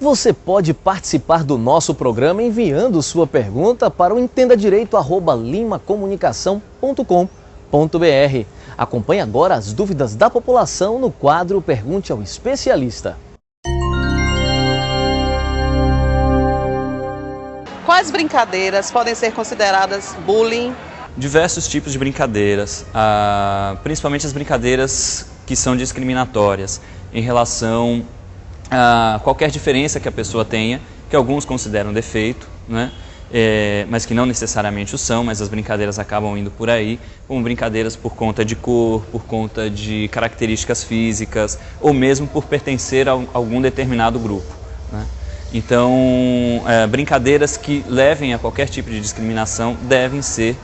Você pode participar do nosso programa enviando sua pergunta para o entendadireito@limacomunicação.com.br. Acompanhe agora as dúvidas da população no quadro Pergunte ao Especialista. Quais brincadeiras podem ser consideradas bullying? Diversos tipos de brincadeiras, principalmente as brincadeiras que são discriminatórias em relação a qualquer diferença que a pessoa tenha, que alguns consideram defeito, né? Mas que não necessariamente o são, mas as brincadeiras acabam indo por aí, como brincadeiras por conta de cor, por conta de características físicas, ou mesmo por pertencer a algum determinado grupo, né? Então, brincadeiras que levem a qualquer tipo de discriminação devem ser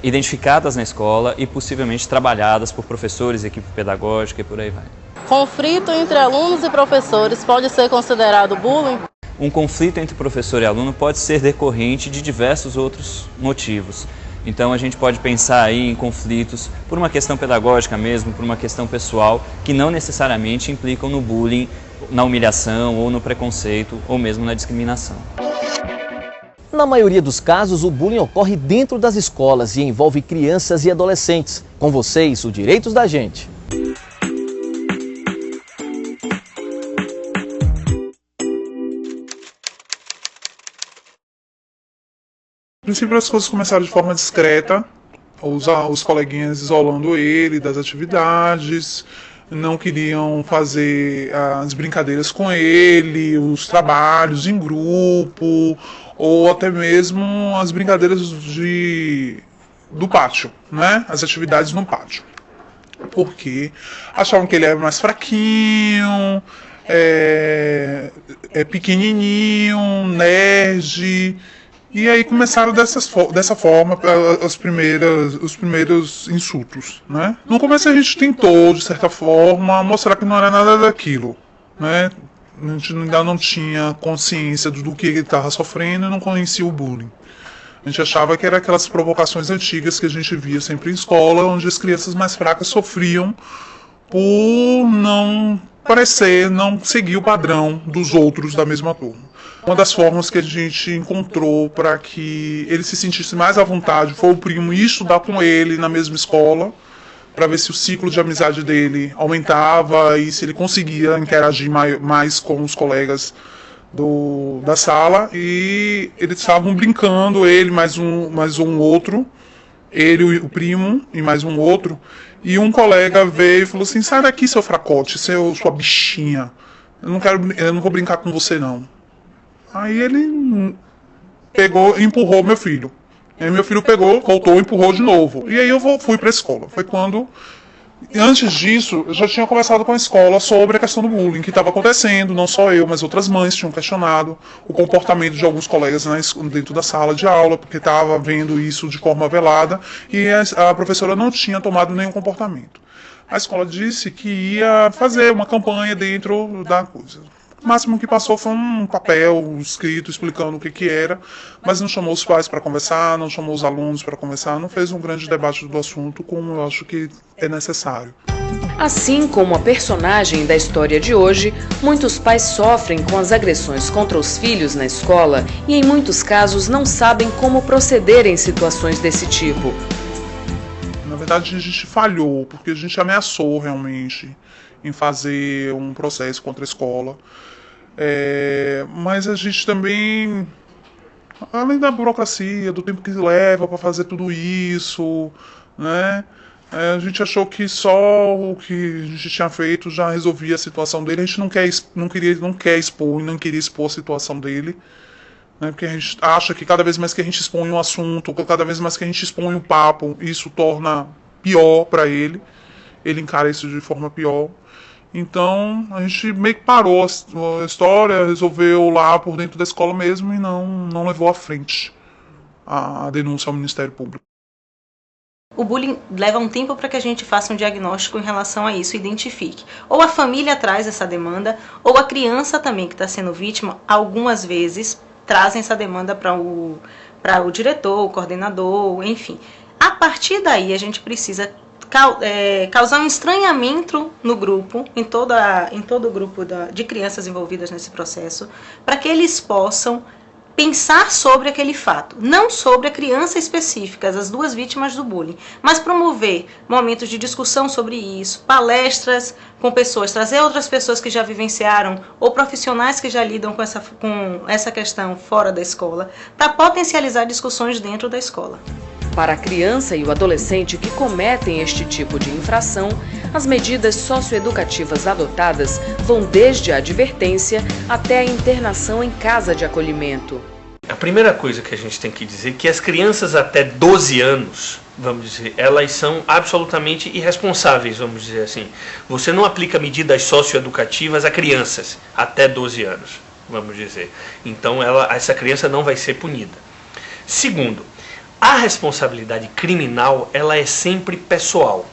identificadas na escola e possivelmente trabalhadas por professores, equipe pedagógica e por aí vai. Conflito entre alunos e professores pode ser considerado bullying? Um conflito entre professor e aluno pode ser decorrente de diversos outros motivos. Então a gente pode pensar aí em conflitos por uma questão pedagógica mesmo, por uma questão pessoal, que não necessariamente implicam no bullying, na humilhação ou no preconceito ou mesmo na discriminação. Na maioria dos casos, o bullying ocorre dentro das escolas e envolve crianças e adolescentes. Com vocês, o Direitos da Gente. No princípio, as coisas começaram de forma discreta, os coleguinhas isolando ele das atividades, não queriam fazer as brincadeiras com ele, os trabalhos em grupo, ou até mesmo as brincadeiras do pátio, né? As atividades no pátio. Porque achavam que ele era mais fraquinho, pequenininho, nerd. E aí começaram dessa forma os primeiros insultos, né? No começo a gente tentou, de certa forma, mostrar que não era nada daquilo, né? A gente ainda não tinha consciência do que ele estava sofrendo e não conhecia o bullying. A gente achava que era aquelas provocações antigas que a gente via sempre em escola, onde as crianças mais fracas sofriam por não seguir o padrão dos outros da mesma turma. Uma das formas que a gente encontrou para que ele se sentisse mais à vontade foi o primo ir estudar com ele na mesma escola, para ver se o ciclo de amizade dele aumentava e se ele conseguia interagir mais com os colegas da sala. E eles estavam brincando, ele mais um outro, ele, o primo e mais um outro, e um colega veio e falou assim: sai daqui, seu fracote, sua bichinha, eu não vou brincar com você não. Aí ele pegou e empurrou meu filho. Aí meu filho pegou, voltou e empurrou de novo. E aí eu fui para a escola. Foi quando, antes disso, eu já tinha conversado com a escola sobre a questão do bullying que estava acontecendo. Não só eu, mas outras mães tinham questionado o comportamento de alguns colegas dentro da sala de aula, porque estava vendo isso de forma velada e a professora não tinha tomado nenhum comportamento. A escola disse que ia fazer uma campanha dentro da coisa. O máximo que passou foi um papel escrito explicando o que era, mas não chamou os pais para conversar, não chamou os alunos para conversar, não fez um grande debate do assunto como eu acho que é necessário. Assim como a personagem da história de hoje, muitos pais sofrem com as agressões contra os filhos na escola e em muitos casos não sabem como proceder em situações desse tipo. Na verdade a gente falhou, porque a gente ameaçou realmente em fazer um processo contra a escola. Mas a gente também, além da burocracia, do tempo que leva para fazer tudo isso, né? A gente achou que só o que a gente tinha feito já resolvia a situação dele. A gente não quer expor e não queria expor a situação dele, né? Porque a gente acha que cada vez mais que a gente expõe um assunto, cada vez mais que a gente expõe um papo, isso torna pior para ele. Ele encara isso de forma pior. Então a gente meio que parou a história, resolveu lá por dentro da escola mesmo e não levou à frente a denúncia ao Ministério Público. O bullying leva um tempo para que a gente faça um diagnóstico em relação a isso, identifique. Ou a família traz essa demanda, ou a criança também que está sendo vítima, algumas vezes trazem essa demanda para o diretor, o coordenador, enfim. A partir daí a gente precisa causar um estranhamento no grupo, em todo o grupo de crianças envolvidas nesse processo, para que eles possam pensar sobre aquele fato, não sobre a criança específica, as duas vítimas do bullying, mas promover momentos de discussão sobre isso, palestras com pessoas, trazer outras pessoas que já vivenciaram ou profissionais que já lidam com essa questão fora da escola, para potencializar discussões dentro da escola. Para a criança e o adolescente que cometem este tipo de infração, as medidas socioeducativas adotadas vão desde a advertência até a internação em casa de acolhimento. A primeira coisa que a gente tem que dizer é que as crianças até 12 anos, vamos dizer, elas são absolutamente irresponsáveis, vamos dizer assim. Você não aplica medidas socioeducativas a crianças até 12 anos, vamos dizer. Então essa criança não vai ser punida. Segundo, a responsabilidade criminal, ela é sempre pessoal.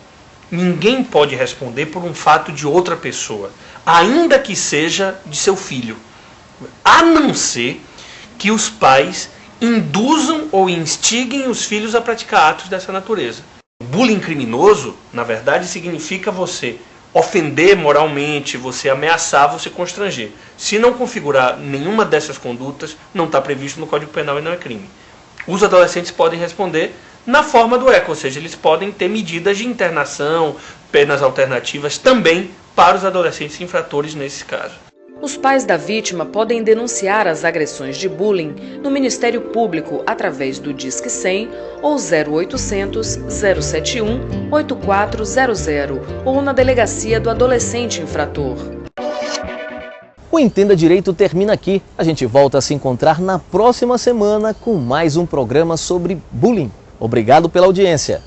Ninguém pode responder por um fato de outra pessoa, ainda que seja de seu filho, a não ser que os pais induzam ou instiguem os filhos a praticar atos dessa natureza. O bullying criminoso, na verdade, significa você ofender moralmente, você ameaçar, você constranger. Se não configurar nenhuma dessas condutas, não está previsto no Código Penal e não é crime. Os adolescentes podem responder na forma do ECA, ou seja, eles podem ter medidas de internação, penas alternativas também para os adolescentes infratores nesse caso. Os pais da vítima podem denunciar as agressões de bullying no Ministério Público através do Disque 100 ou 0800 071 8400 ou na delegacia do adolescente infrator. O Entenda Direito termina aqui. A gente volta a se encontrar na próxima semana com mais um programa sobre bullying. Obrigado pela audiência.